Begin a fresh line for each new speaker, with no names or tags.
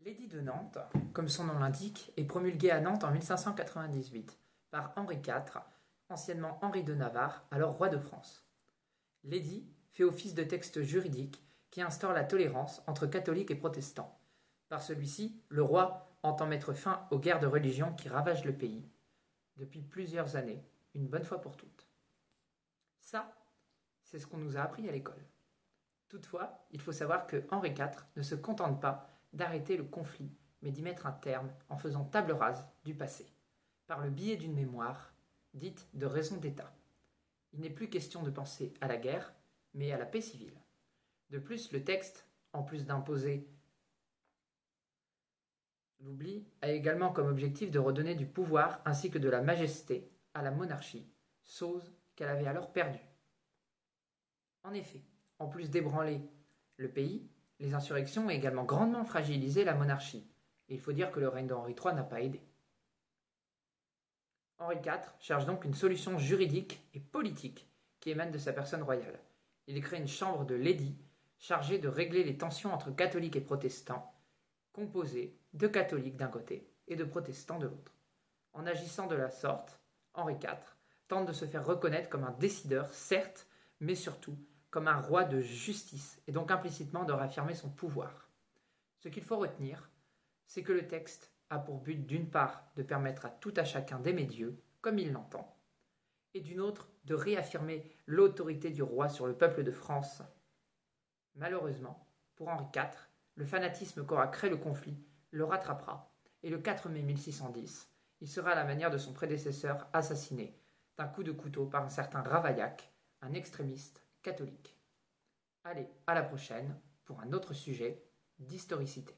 L'édit de Nantes, comme son nom l'indique, est promulgué à Nantes en 1598 par Henri IV, anciennement Henri de Navarre, alors roi de France. L'édit fait office de texte juridique qui instaure la tolérance entre catholiques et protestants. Par celui-ci, le roi entend mettre fin aux guerres de religion qui ravagent le pays depuis plusieurs années, une bonne fois pour toutes. Ça, c'est ce qu'on nous a appris à l'école. Toutefois, il faut savoir que Henri IV ne se contente pas d'arrêter le conflit, mais d'y mettre un terme en faisant table rase du passé, par le biais d'une mémoire dite de raison d'État. Il n'est plus question de penser à la guerre, mais à la paix civile. De plus, le texte, en plus d'imposer l'oubli, a également comme objectif de redonner du pouvoir ainsi que de la majesté à la monarchie, chose qu'elle avait alors perdue. En effet, en plus d'ébranler le pays, les insurrections ont également grandement fragilisé la monarchie, et il faut dire que le règne d'Henri III n'a pas aidé. Henri IV cherche donc une solution juridique et politique qui émane de sa personne royale. Il crée une chambre de l'édit chargée de régler les tensions entre catholiques et protestants, composée de catholiques d'un côté et de protestants de l'autre. En agissant de la sorte, Henri IV tente de se faire reconnaître comme un décideur, certes, mais surtout comme un roi de justice, et donc implicitement de réaffirmer son pouvoir. Ce qu'il faut retenir, c'est que le texte a pour but d'une part de permettre à tout à chacun d'aimer Dieu, comme il l'entend, et d'une autre de réaffirmer l'autorité du roi sur le peuple de France. Malheureusement, pour Henri IV, le fanatisme qu'aura créé le conflit le rattrapera, et le 4 mai 1610, il sera à la manière de son prédécesseur assassiné d'un coup de couteau par un certain Ravaillac, un extrémiste catholique. Allez, à la prochaine pour un autre sujet d'historicité.